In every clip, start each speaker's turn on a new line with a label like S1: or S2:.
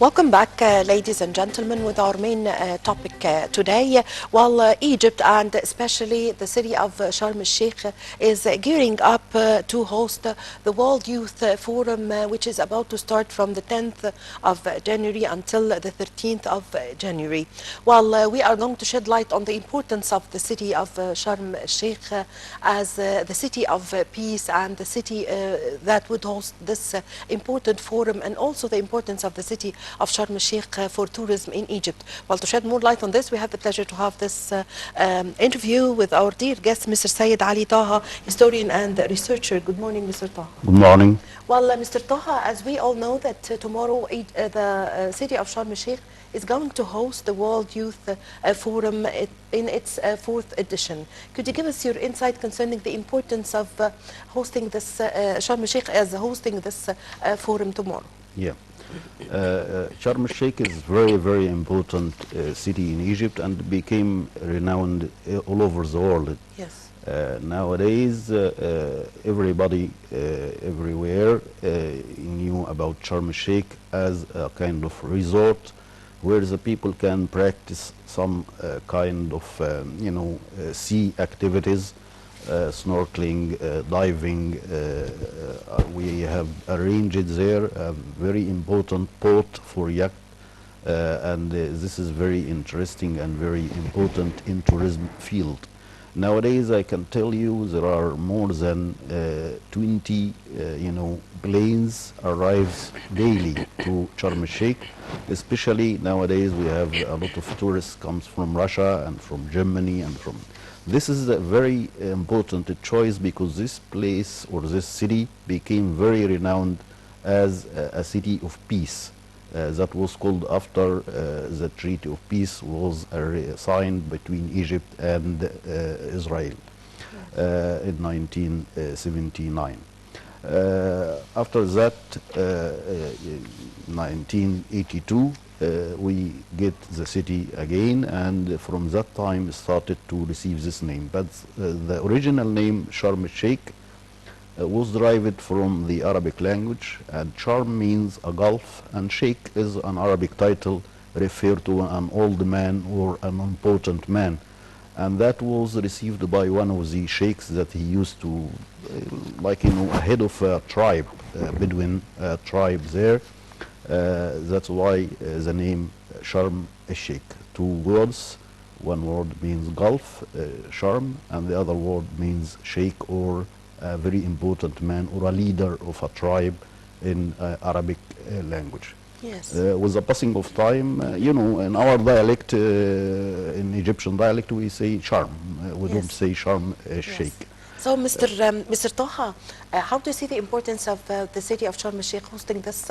S1: Welcome back, ladies and gentlemen, with our main topic today. Egypt and especially the city of Sharm el-Sheikh is gearing up to host the World Youth Forum, which is about to start from the 10th of January until the 13th of January. We are going to shed light on the importance of the city of Sharm el-Sheikh as the city of peace and the city that would host this important forum, and also the importance of the city of Sharm el-Sheikh for tourism in Egypt. Well, to shed more light on this, we have the pleasure to have this interview with our dear guest, Mr. Syed Ali Taha, historian and researcher. Good morning, Mr. Taha.
S2: Good morning.
S1: Well, Mr. Taha, as we all know that tomorrow the city of Sharm el-Sheikh is going to host the World Youth Forum in its fourth edition. Could you give us your insight concerning the importance of hosting this, Sharm el-Sheikh as hosting this forum tomorrow?
S2: Yeah. Sharm el-Sheikh is very, very important city in Egypt and became renowned all over the world.
S1: Yes.
S2: Nowadays, everybody everywhere knew about Sharm el-Sheikh as a kind of resort where the people can practice some kind of, sea activities, snorkeling, diving. We have arranged there a very important port for yacht, and this is very interesting and very important in tourism field. Nowadays, I can tell you there are more than 20, planes arrives daily to Sharm el-Sheikh. Especially nowadays, we have a lot of tourists comes from Russia and from Germany and from. This is a very important choice because this place or this city became very renowned as a city of peace. That was called after the Treaty of Peace was signed between Egypt and Israel in 1979. After that, 1982, we get the city again, and from that time started to receive this name. But the original name Sharm el-Sheikh was derived from the Arabic language, and Sharm means a gulf, and Sheikh is an Arabic title referred to an old man or an important man. And that was received by one of the sheikhs that he used to, a head of a tribe, Bedouin tribe there. That's why the name Sharm el-Sheikh. Two words, one word means gulf, Sharm, and the other word means sheikh, or a very important man or a leader of a tribe in Arabic language.
S1: Yes.
S2: With the passing of time, in our dialect, in Egyptian dialect, we say Sharm. We don't say Sharm el-Sheikh.
S1: Yes. So, Mr. Taha, how do you see the importance of the city of Sharm el-Sheikh hosting this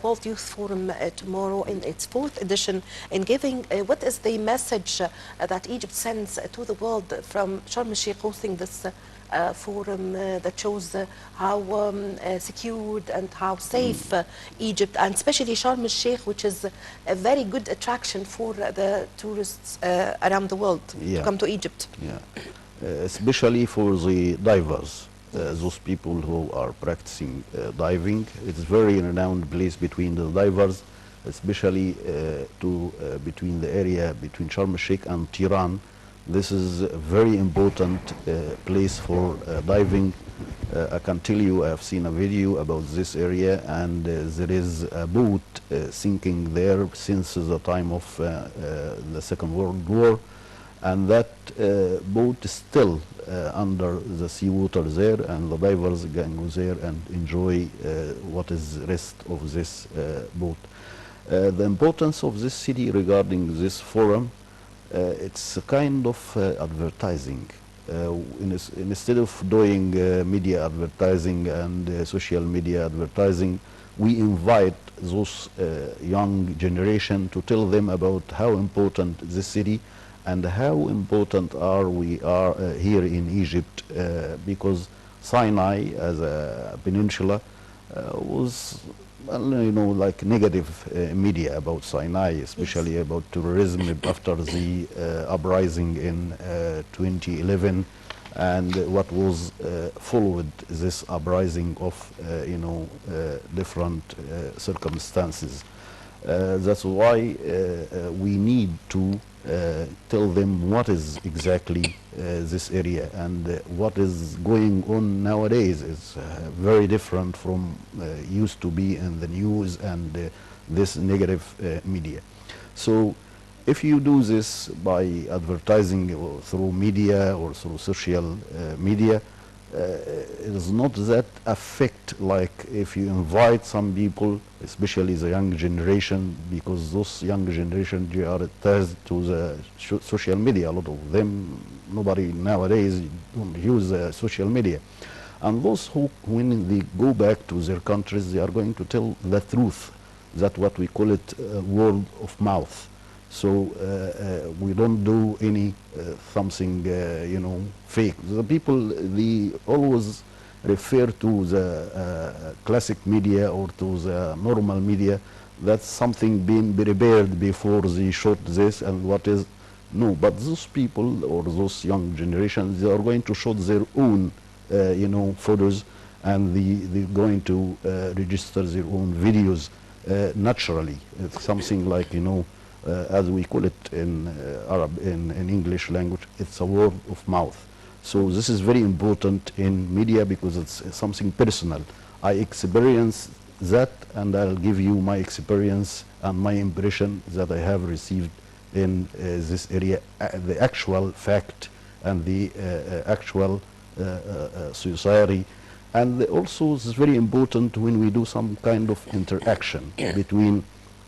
S1: World Youth Forum tomorrow in its fourth edition, and giving what is the message that Egypt sends to the world from Sharm el-Sheikh hosting this forum that shows how secured and how safe Egypt, and especially Sharm el-Sheikh, which is a very good attraction for the tourists around the world to come to Egypt.
S2: Yeah. Especially for the divers, those people who are practicing diving. It's a very renowned place between the divers, especially between the area between Sharm el-Sheikh and Tehran. This is a very important place for diving. I can tell you, I have seen a video about this area, and there is a boat sinking there since the time of the Second World War. And that boat is still under the seawater there, and the divers can go there and enjoy what is the rest of this boat. The importance of this city regarding this forum, it's a kind of advertising. Instead of doing media advertising and social media advertising, we invite those young generation to tell them about how important this city and how important we are here in Egypt, because Sinai as a peninsula was, like negative media about Sinai, especially about terrorism after the uprising in 2011, and what was followed this uprising of different circumstances. That's why we need to tell them what is exactly this area, and what is going on nowadays is very different from used to be in the news and this negative media. So if you do this by advertising or through media or through social media, it is not that affect like if you invite some people, especially the young generation, because those young generation, they are attached to the social media. A lot of them, nobody nowadays don't use social media. And those who, when they go back to their countries, they are going to tell the truth. That what we call it word of mouth. So we don't do any something, fake. The people, they always refer to the classic media or to the normal media. That's something being prepared before they shot this, and what is no. But those people or those young generations, they are going to shoot their own, photos, and they're going to register their own videos naturally. It's something like, as we call it in Arab, in English language, it's a word of mouth. So this is very important in media because it's something personal. I experience that, and I'll give you my experience and my impression that I have received in this area, the actual fact and the actual society. And also it's very important when we do some kind of interaction between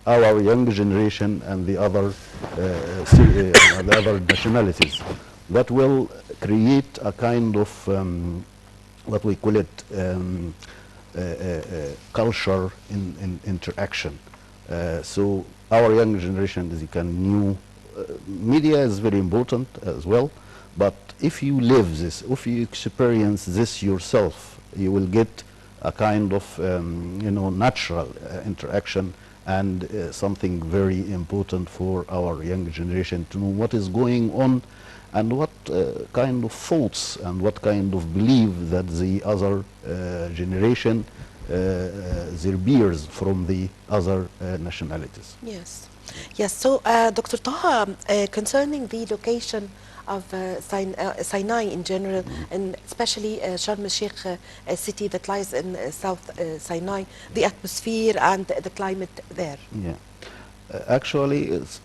S2: our young generation and the other nationalities, that will create a kind of what we call it culture in interaction. So our young generation, as you can new media is very important as well, but if you live this, if you experience this yourself, you will get a kind of natural interaction, and something very important for our young generation to know what is going on, and what kind of thoughts and what kind of belief that the other generation, their peers from the other nationalities.
S1: Yes. Yes. So, Dr. Taha, concerning the location of Sinai in general, and especially Sharm el-Sheikh, a city that lies in South Sinai, the atmosphere and the climate there.
S2: Yeah. Actually, it's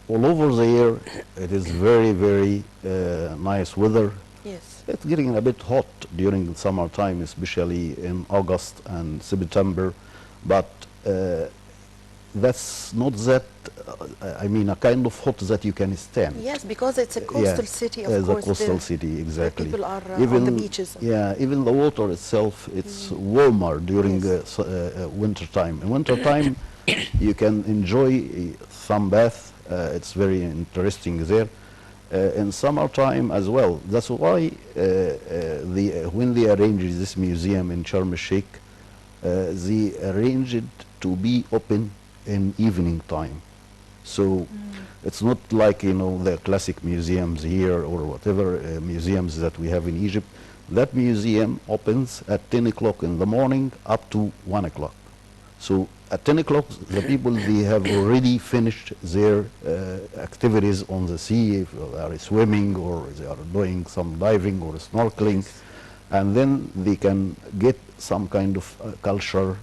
S2: all over the year. It is very, very nice weather.
S1: Yes.
S2: It's getting a bit hot during the summertime, especially in August and September, but that's not that, I mean, a kind of hot that you can stand.
S1: Yes, because it's a coastal city, of course.
S2: It's a coastal city, exactly.
S1: People are on the beaches.
S2: Yeah, even the water itself, it's warmer during winter time. In winter time, you can enjoy some bath. It's very interesting there. In summertime as well. That's why when they arranged this museum in Sharm el-Sheikh, they arranged it to be open in evening time. So it's not like, the classic museums here or whatever museums that we have in Egypt. That museum opens at 10 o'clock in the morning up to 1 o'clock. So at 10 o'clock, the people, they have already finished their activities on the sea, if they are swimming or they are doing some diving or snorkeling. And then they can get some kind of culture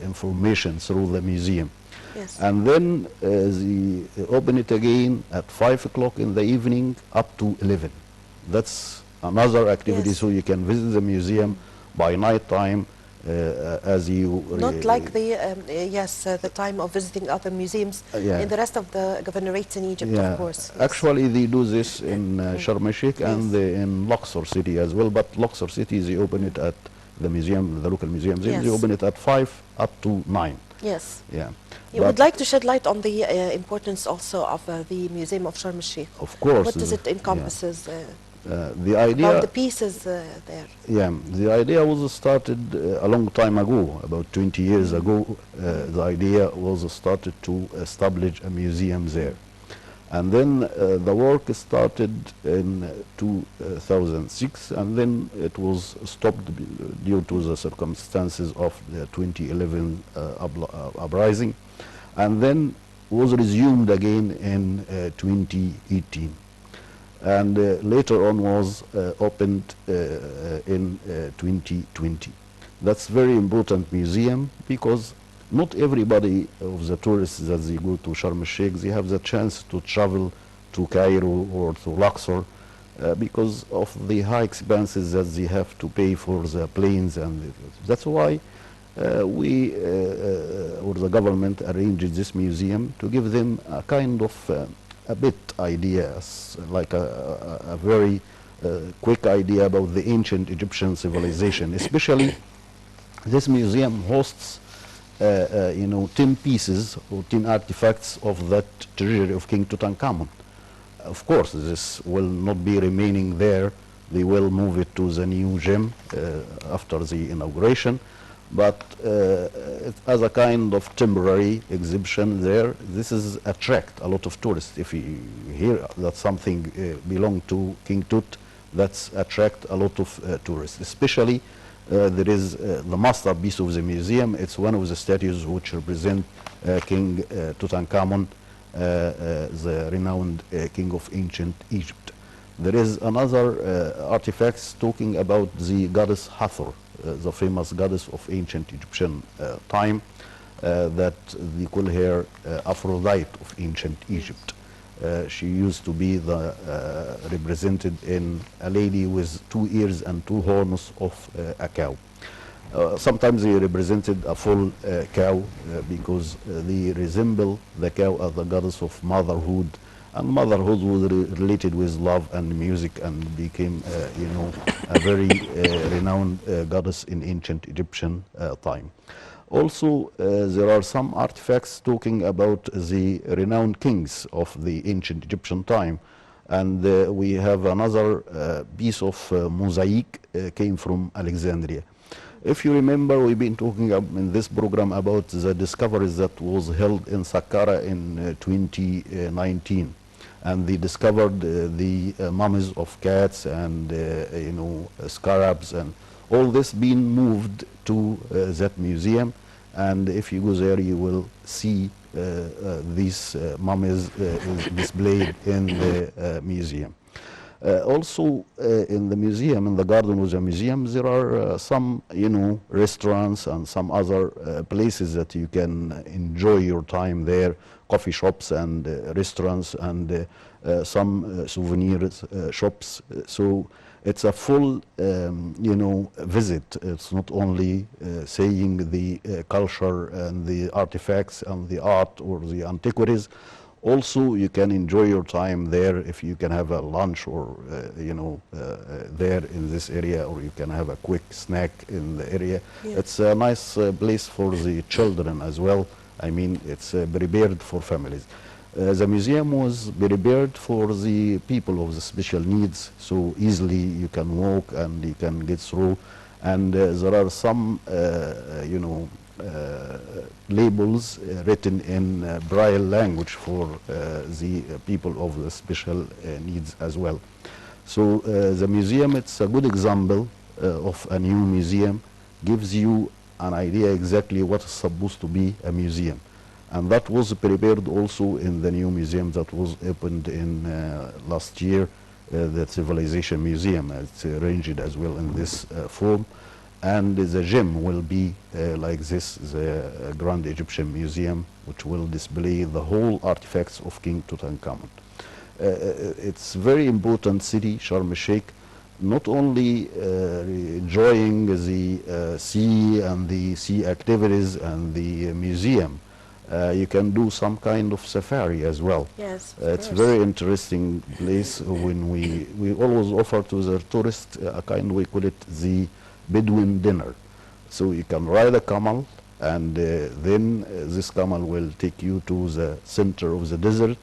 S2: information through the museum.
S1: Yes.
S2: And then they open it again at 5 o'clock in the evening up to 11. That's another activity,
S1: Yes.
S2: so you can visit the museum by night time as you...
S1: Not like the time of visiting other museums in the rest of the governorates in Egypt, of course. Yes.
S2: Actually, they do this in Sharm el-Sheikh and in Luxor City as well, but Luxor City, they open it at the museum, the local museum, they open it at 5 up to 9.
S1: Yes.
S2: Yeah.
S1: You would like to shed light on the importance also of the Museum of Sharm el-Sheikh.
S2: Of course.
S1: What does it encompasses?
S2: The idea
S1: about the pieces there.
S2: Yeah, the idea was started a long time ago, about 20 years ago. The idea was started to establish a museum there. And then the work started in 2006, and then it was stopped due to the circumstances of the 2011 uprising. and then was resumed again in 2018, and later on was opened in 2020. That's very important museum because not everybody of the tourists that they go to Sharm el-Sheikh, they have the chance to travel to Cairo or to Luxor because of the high expenses that they have to pay for the planes, and that's why or the government arranged this museum to give them a kind of a bit idea, like a very quick idea about the ancient Egyptian civilization. Especially, this museum hosts, 10 pieces or 10 artifacts of that treasury of King Tutankhamun. Of course, this will not be remaining there. They will move it to the new gym after the inauguration. But as a kind of temporary exhibition there, this is attract a lot of tourists. If you hear that something belonged to King Tut, that's attract a lot of tourists. Especially, there is the masterpiece of the museum. It's one of the statues which represent King Tutankhamun, the renowned king of ancient Egypt. There is another artifacts talking about the goddess Hathor, the famous goddess of ancient Egyptian time, that they call her Aphrodite of ancient Egypt. She used to be represented in a lady with 2 ears and 2 horns of a cow. Sometimes they represented a full cow because they resemble the cow as the goddess of motherhood, and motherhood was related with love and music, and became, a very renowned goddess in ancient Egyptian time. Also, there are some artifacts talking about the renowned kings of the ancient Egyptian time, and we have another piece of mosaic came from Alexandria. If you remember, we've been talking in this program about the discoveries that was held in Saqqara in 2019, and they discovered the mummies of cats and scarabs, and all this being moved to that museum. And if you go there, you will see these mummies displayed in the museum. Also, in the museum, in the garden of the museum, there are some, restaurants and some other places that you can enjoy your time there, coffee shops and restaurants and some souvenirs shops. So it's a full, visit. It's not only seeing the culture and the artifacts and the art or the antiquities. Also, you can enjoy your time there if you can have a lunch or, there in this area, or you can have a quick snack in the area. Yeah. It's a nice place for the children as well. I mean, it's prepared for families. The museum was prepared for the people of the special needs, so easily you can walk and you can get through. And there are some, labels written in Braille language for the people of the special needs as well. So the museum, it's a good example of a new museum, gives you an idea exactly what is supposed to be a museum. And that was prepared also in the new museum that was opened in last year, the Civilization Museum. It's arranged as well in this form. And the gem will be like this, the Grand Egyptian Museum, which will display the whole artifacts of King Tutankhamun. It's very important city, Sharm el-Sheikh, not only enjoying the sea and the sea activities and the museum. You can do some kind of safari as well.
S1: Yes,
S2: it's very interesting place. When we always offer to the tourists a kind, we call it the Bedouin dinner. So you can ride a camel, and then this camel will take you to the center of the desert,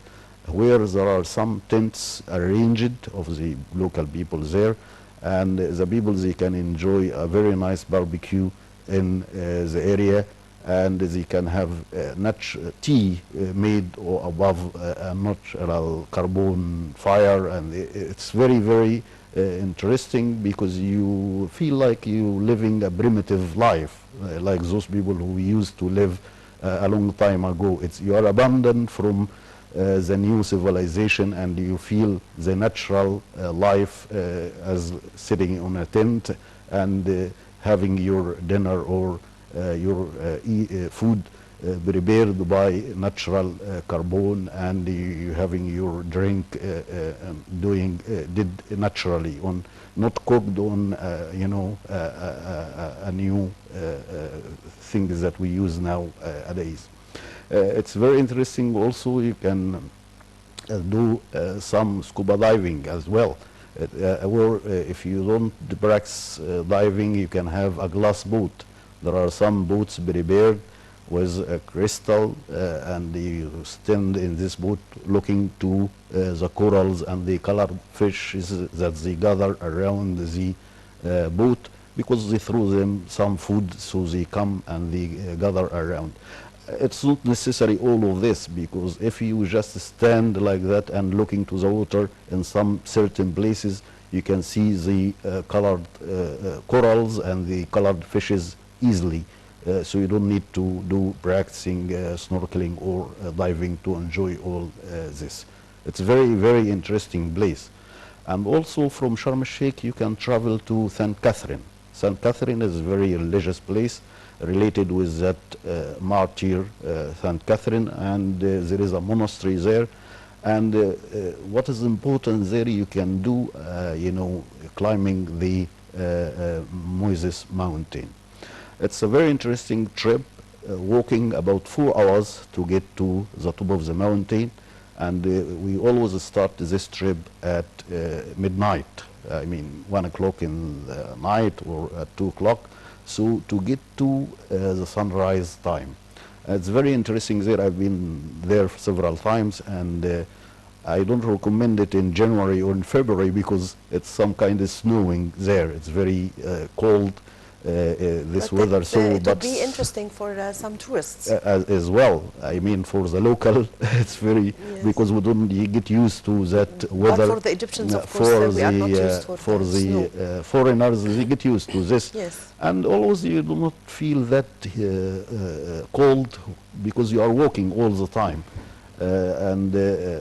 S2: where there are some tents arranged of the local people there, and the people, they can enjoy a very nice barbecue in the area, and they can have tea made above a natural carbon fire, and it's very, very interesting, because you feel like you living a primitive life, like those people who used to live a long time ago. You are abandoned from the new civilization, and you feel the natural life as sitting on a tent and having your dinner or your food prepared by natural carbon, and you having your drink did naturally, on not cooked on a new things that we use nowadays. It's very interesting. Also, you can do some scuba diving as well. Or if you don't practice diving, you can have a glass boat. There are some boats prepared with a crystal, and you stand in this boat looking to the corals and the colored fishes that they gather around the boat, because they throw them some food, so they come and they gather around. It's not necessary all of this, because if you just stand like that and looking to the water in some certain places, you can see the colored corals and the colored fishes easily. So you don't need to do practicing snorkeling or diving to enjoy all this. It's very, very interesting place. And also from Sharm el-Sheikh, you can travel to St. Catherine. St. Catherine is a very religious place related with that martyr, St. Catherine, and there is a monastery there. And what is important there, you can do, climbing the Moses Mountain. It's a very interesting trip, walking about 4 hours to get to the top of the mountain. And we always start this trip at midnight. I mean, 1 o'clock in the night or at 2 o'clock. So to get to the sunrise time. It's very interesting there. I've been there several times, and I don't recommend it in January or in February, because it's some kind of snowing there. It's very cold. This
S1: but
S2: weather,
S1: it would be interesting for some tourists
S2: as well. I mean, for the local, it's very, yes, because we don't get used to that weather.
S1: But for the Egyptians, of course, we are not used
S2: for the foreigners, they get used to this.
S1: Yes.
S2: And always you do not feel that cold, because you are walking all the time. And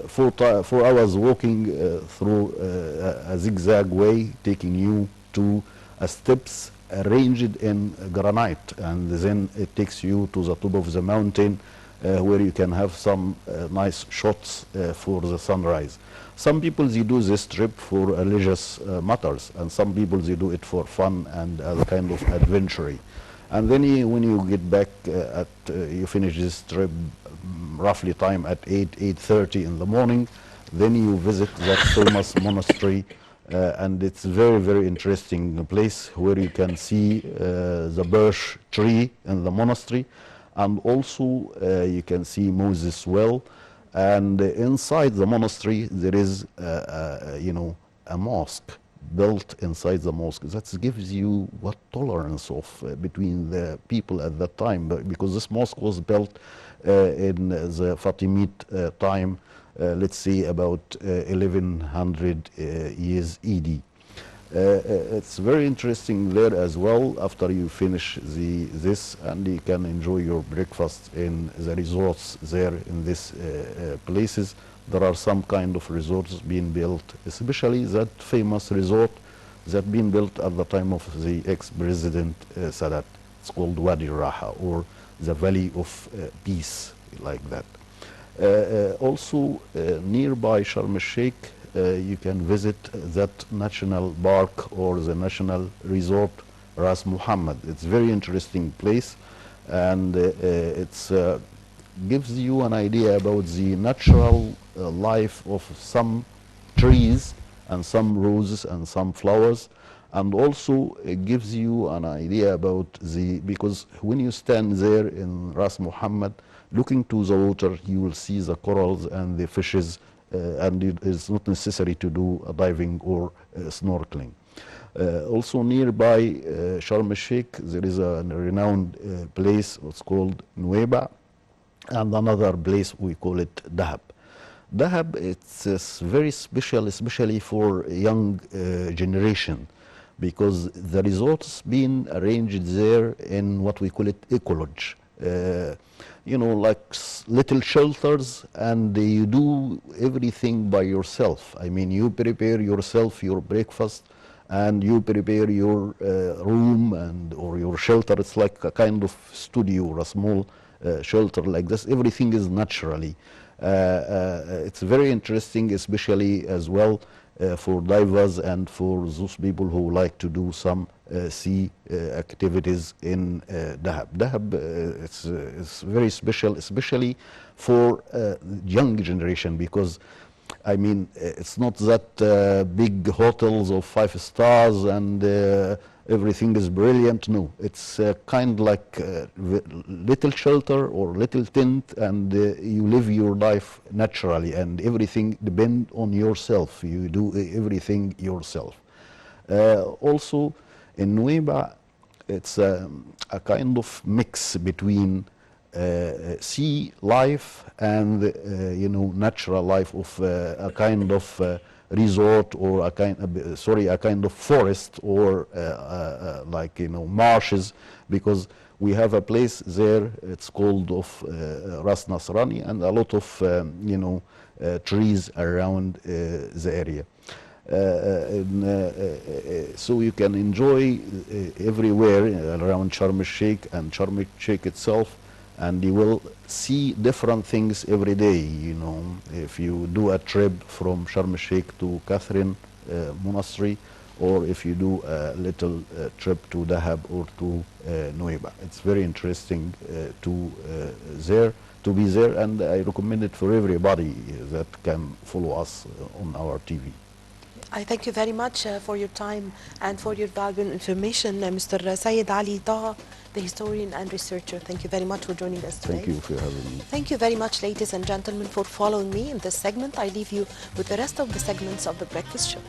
S2: 4 hours walking through a zigzag way, taking you to steps arranged in granite, and then it takes you to the top of the mountain, where you can have some nice shots for the sunrise. Some people, they do this trip for religious matters, and some people, they do it for fun and as a kind of adventure. And then when you get back you finish this trip roughly time at 8:30 in the morning, then you visit that famous monastery. And it's very, very interesting place, where you can see the birch tree in the monastery, and also you can see Moses well. And inside the monastery there is a mosque built inside the mosque. That gives you what tolerance of between the people at that time, because this mosque was built in the Fatimid time. Let's say about 1100 years ED. It's very interesting there as well. After you finish this, and you can enjoy your breakfast in the resorts there in these places. There are some kind of resorts being built, especially that famous resort that been built at the time of the ex-president Sadat. It's called Wadi Raha, or the Valley of Peace, like that. Also nearby Sharm el-Sheikh, you can visit that national park or the national resort Ras Muhammad. It's very interesting place, and it's gives you an idea about the natural life of some trees and some roses and some flowers. And also it gives you an idea about because when you stand there in Ras Muhammad, looking to the water, you will see the corals and the fishes, and it is not necessary to do diving or snorkeling. Also nearby Sharm el-Sheikh, there is a renowned place, it's called Nuweiba, and another place we call it Dahab. Dahab, it's very special, especially for young generation, because the resorts being arranged there in what we call it eco-lodge. like little shelters, and you do everything by yourself. I mean, you prepare yourself your breakfast, and you prepare your room and or your shelter. It's like a kind of studio or a small shelter like this. Everything is naturally. It's very interesting, especially as well for divers and for those people who like to do some sea activities in Dahab. Dahab, it's very special, especially for young generation, because I mean, it's not that big hotels of 5 stars and everything is brilliant. No, it's kind like little shelter or little tent, and you live your life naturally, and everything depend on yourself. You do everything yourself. Also, in Nueva, it's a kind of mix between sea life and natural life of a kind of resort, or a kind of forest, or like marshes, because we have a place there. It's called of Ras Nasrani, and a lot of trees around the area. So you can enjoy everywhere around Sharm el-Sheikh and Sharm el-Sheikh itself, and you will see different things every day. If you do a trip from Sharm el-Sheikh to Catherine Monastery, or if you do a little trip to Dahab or to Nueva. It's very interesting to be there, and I recommend it for everybody that can follow us on our TV.
S1: I thank you very much for your time and for your valuable information, Mr. Sayed Ali Taha, the historian and researcher. Thank you very much for joining us today.
S2: Thank you for having me.
S1: Thank you very much, ladies and gentlemen, for following me in this segment. I leave you with the rest of the segments of The Breakfast Show.